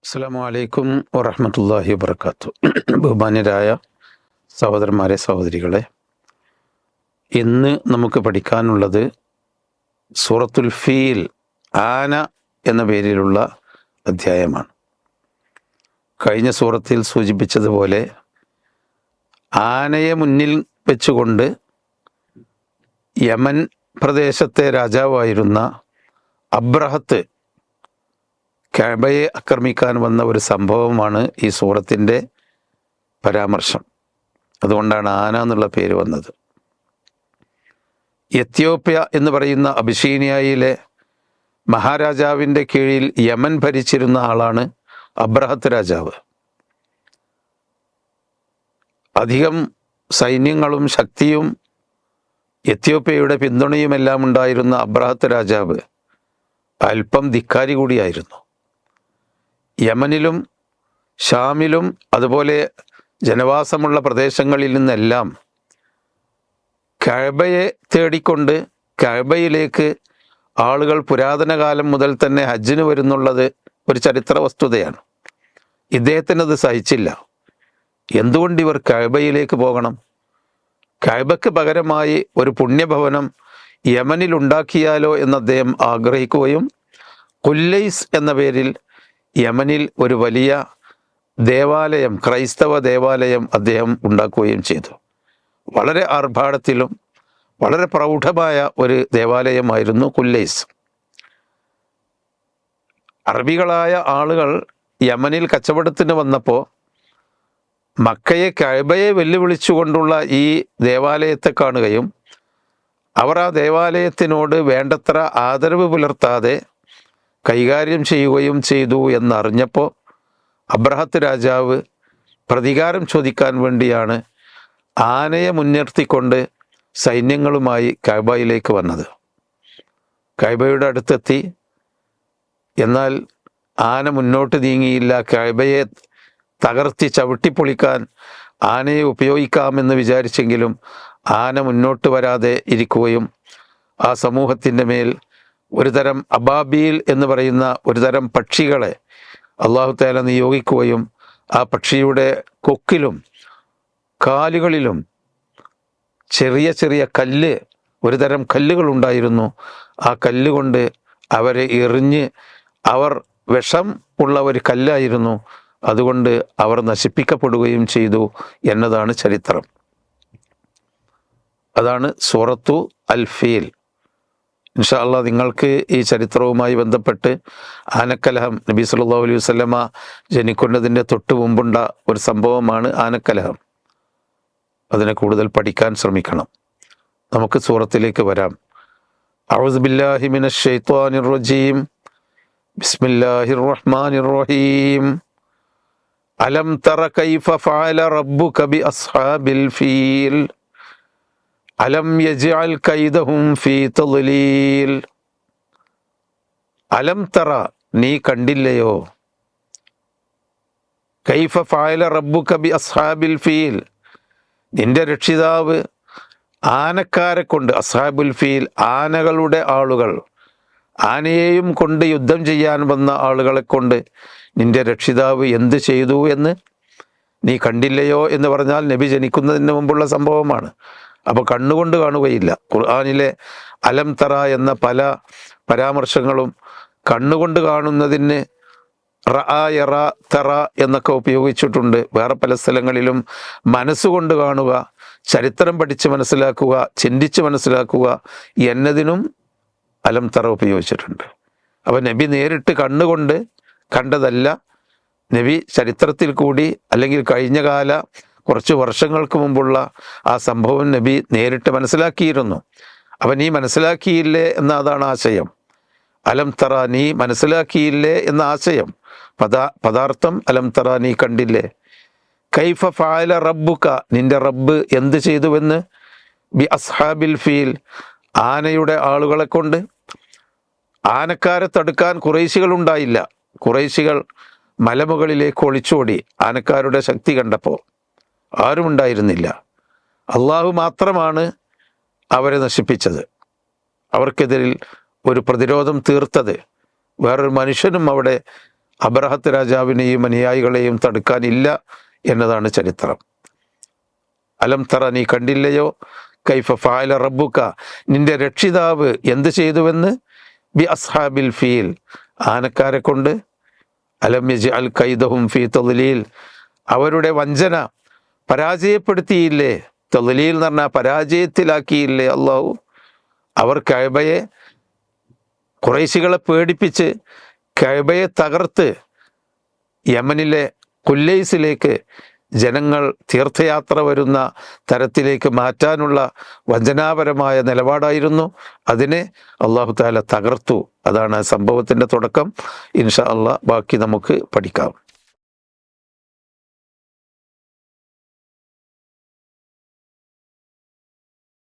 അസ്സലാമു അലൈക്കും വറഹ്മത്തുള്ളാഹി വബറകാതുഹു. ബഹുമാന്യരായ സഹോദരന്മാരെ, സഹോദരികളെ, ഇന്ന് നമുക്ക് പഠിക്കാനുള്ളത് സൂറത്തുൽ ഫീൽ, ആന എന്ന പേരിലുള്ള അധ്യായമാണ്. കഴിഞ്ഞ സൂറത്തിൽ സൂചിപ്പിച്ചതുപോലെ ആനയെ മുന്നിൽ വെച്ചുകൊണ്ട് യമൻ പ്രദേശത്തെ രാജാവായിരുന്ന അബ്രഹത്ത് കഅബയെ ആക്രമിക്കാൻ വന്ന ഒരു സംഭവമാണ് ഈ സൂറത്തിൻ്റെ പരാമർശം. അതുകൊണ്ടാണ് ആന എന്നുള്ള പേര് വന്നത്. എത്യോപ്യ എന്ന് പറയുന്ന അബിസീനിയയിലെ മഹാരാജാവിൻ്റെ കീഴിൽ യമൻ ഭരിച്ചിരുന്ന ആളാണ് അബ്രഹത്ത് രാജാവ്. അധികം സൈന്യങ്ങളും ശക്തിയും എത്യോപ്യയുടെ പിന്തുണയുമെല്ലാം ഉണ്ടായിരുന്ന അബ്രഹത്ത് രാജാവ് അല്പം ധിക്കാരി കൂടിയായിരുന്നു. യമനിലും ഷാമിലും അതുപോലെ ജനവാസമുള്ള പ്രദേശങ്ങളിൽ നിന്നെല്ലാം കഅബയെ തേടിക്കൊണ്ട് കഅബയിലേക്ക് ആളുകൾ പുരാതന കാലം മുതൽ തന്നെ ഹജ്ജിന് വരുന്നുള്ളത് ഒരു ചരിത്ര വസ്തുതയാണ്. ഇദ്ദേഹത്തിനത് സഹിച്ചില്ല. എന്തുകൊണ്ട് ഇവർ കഅബയിലേക്ക് പോകണം? കഅബയ്ക്ക് പകരമായി ഒരു പുണ്യഭവനം യമനിൽ ഉണ്ടാക്കിയാലോ എന്ന് അദ്ദേഹം ആഗ്രഹിക്കുകയും കുല്ലൈസ് എന്ന പേരിൽ യമനിൽ ഒരു വലിയ ദേവാലയം, ക്രൈസ്തവ ദേവാലയം അദ്ദേഹം ഉണ്ടാക്കുകയും ചെയ്തു. വളരെ ആർഭാടത്തിലും വളരെ പ്രൗഢമായ ഒരു ദേവാലയമായിരുന്നു കുല്ലൈസ്. അറബികളായ ആളുകൾ യമനിൽ കച്ചവടത്തിന് വന്നപ്പോൾ മക്കയെ, കഅബയെ വെല്ലുവിളിച്ചുകൊണ്ടുള്ള ഈ ദേവാലയത്തെ കാണുകയും അവർ ആ ദേവാലയത്തിനോട് വേണ്ടത്ര ആദരവ് പുലർത്താതെ കൈകാര്യം ചെയ്യുകയും ചെയ്തു എന്നറിഞ്ഞപ്പോൾ അബ്രഹത്ത് രാജാവ് പ്രതികാരം ചോദിക്കാൻ വേണ്ടിയാണ് ആനയെ മുൻനിർത്തിക്കൊണ്ട് സൈന്യങ്ങളുമായി കഅബയിലേക്ക് വന്നത്. കഅബയുടെ അടുത്തെത്തി. എന്നാൽ ആന മുന്നോട്ട് നീങ്ങിയില്ല. കഅബയെ തകർത്തി ചവിട്ടിപ്പൊളിക്കാൻ ആനയെ ഉപയോഗിക്കാമെന്ന് വിചാരിച്ചെങ്കിലും ആന മുന്നോട്ട് വരാതെ ഇരിക്കുകയും ആ സമൂഹത്തിൻ്റെ മേൽ ഒരുതരം അബാബീൽ എന്ന് പറയുന്ന ഒരുതരം പക്ഷികളെ അല്ലാഹു തആല നിയോഗിക്കുകയും ആ പക്ഷിയുടെ കൊക്കിലും കാലുകളിലും ചെറിയ ചെറിയ കല്ല്, ഒരുതരം കല്ലുകളുണ്ടായിരുന്നു. ആ കല്ലുകൊണ്ട് അവരെ എറിഞ്ഞ്, അവർ വിഷം ഉള്ള ഒരു കല്ലായിരുന്നു, അതുകൊണ്ട് അവർ നശിപ്പിക്കപ്പെടുകയും ചെയ്തു എന്നതാണ് ചരിത്രം. അതാണ് സൂറത്തു അൽ ഫീൽ. ഇൻഷാ അല്ലാഹ് നിങ്ങൾക്ക് ഈ ചരിത്രവുമായി ബന്ധപ്പെട്ട് ആനക്കലഹം, നബി സല്ലല്ലാഹു അലൈഹി വസല്ലമ ജനിക്കുന്നതിൻ്റെ തൊട്ട് മുമ്പുണ്ട ഒരു സംഭവമാണ് ആനക്കലഹം. അതിനെ കൂടുതൽ പഠിക്കാൻ ശ്രമിക്കണം. നമുക്ക് സൂറത്തിലേക്ക് വരാം. അഊദു ബില്ലാഹി മിനശ് ശൈത്വാനിർ റജീം. ബിസ്മില്ലാഹിർ റഹ്മാനിർ റഹീം. അലം തറ കൈഫ ഫഅല റബ്ബുക ബി അസ്ഹാബിൽ ഫീൽ അലം യജ്അൽ കൈദഹും ഫീ തദ്ലീൽ. അലം തറ, നീ കണ്ടില്ലയോ? കൈഫ ഫഅല റബ്ബുക ബി അസ്ഹാബിൽ ഫീൽ, നിന്റെ രക്ഷിതാവ് ആനക്കാരെ കൊണ്ട്, അസ്ഹാബുൽ ഫീൽ ആനകളുടെ ആളുകൾ, ആനയെയും കൊണ്ട് യുദ്ധം ചെയ്യാൻ വന്ന ആളുകളെ കൊണ്ട് നിന്റെ രക്ഷിതാവ് എന്ത് ചെയ്തു എന്ന് നീ കണ്ടില്ലയോ എന്ന് പറഞ്ഞാൽ നബി ജനിക്കുന്നതിന് മുമ്പുള്ള സംഭവമാണ്. അപ്പോൾ കണ്ണുകൊണ്ട് കാണുകയില്ല. ഖുർആനിലെ അലം തറ എന്ന പല പരാമർശങ്ങളും കണ്ണുകൊണ്ട് കാണുന്നതിന് റഅ, യറ, തറ എന്നൊക്കെ ഉപയോഗിച്ചിട്ടുണ്ട്. വേറെ പല സ്ഥലങ്ങളിലും മനസ്സുകൊണ്ട് കാണുക, ചരിത്രം പഠിച്ച് മനസ്സിലാക്കുക, ചിന്തിച്ച് മനസ്സിലാക്കുക എന്നതിനും അലം തറ ഉപയോഗിച്ചിട്ടുണ്ട്. അപ്പോൾ നബി നേരിട്ട് കണ്ണുകൊണ്ട് കണ്ടതല്ല, നബി ചരിത്രത്തിൽ കൂടി അല്ലെങ്കിൽ കഴിഞ്ഞ കാല കുറച്ച് വർഷങ്ങൾക്ക് മുമ്പുള്ള ആ സംഭവം നബി നേരിട്ട് മനസ്സിലാക്കിയിരുന്നു. അവൻ നീ മനസ്സിലാക്കിയില്ലേ എന്ന അതാണ് ആശയം. അലം തറ, നീ മനസ്സിലാക്കിയില്ലേ എന്ന ആശയം. പദാർത്ഥം അലം തറ, നീ കണ്ടില്ലേ? കൈഫ ഫഅല റബ്ബുക, നിന്റെ റബ്ബ് എന്ത് ചെയ്തുവെന്ന്, ബി അസ്ഹാബിൽ ഫീൽ ആനയുടെ ആളുകളെ കൊണ്ട്. ആനക്കാരെ തടുക്കാൻ ഖുറൈശികൾ ഉണ്ടായില്ല. ഖുറൈശികൾ മലമുകളിലേക്ക് ഒളിച്ചോടി ആനക്കാരുടെ ശക്തി കണ്ടപ്പോൾ. ആരും ഉണ്ടായിരുന്നില്ല. അള്ളാഹു മാത്രമാണ് അവരെ നശിപ്പിച്ചത്. അവർക്കെതിരിൽ ഒരു പ്രതിരോധം തീർത്തത് വേറൊരു മനുഷ്യനും അവിടെ അബ്രഹത്ത് രാജാവിനെയും അനുയായികളെയും തടുക്കാനില്ല എന്നതാണ് ചരിത്രം. അലം തറ, നീ കണ്ടില്ലയോ, കൈഫ ഫഅല റബ്ബുക, നിന്റെ രക്ഷിതാവ് എന്ത് ചെയ്തുവെന്ന്, ബി അസ്ഹാബിൽ ഫീൽ, ആനക്കാരെ കൊണ്ട്, അലം യജ്അൽ കൈദഹും ഫീ തദ്ലീൽ, അവരുടെ വഞ്ചന പരാജയപ്പെടുത്തിയില്ലേ, തദ്ലീൽ എന്ന് പറഞ്ഞാൽ പരാജയത്തിലാക്കിയില്ലേ അള്ളാഹു. അവർ കഅബയെ, ഖുറൈശികളെ പേടിപ്പിച്ച് കഅബയെ തകർത്ത് യമനിലെ കുല്ലൈസിലേക്ക് ജനങ്ങൾ തീർത്ഥയാത്ര വരുന്ന തരത്തിലേക്ക് മാറ്റാനുള്ള വഞ്ചനാപരമായ നിലപാടായിരുന്നു. അതിനെ അല്ലാഹു തആല തകർത്തു. അതാണ് സംഭവത്തിൻ്റെ തുടക്കം. ഇൻഷാ അല്ലാഹ് ബാക്കി നമുക്ക് പഠിക്കാം.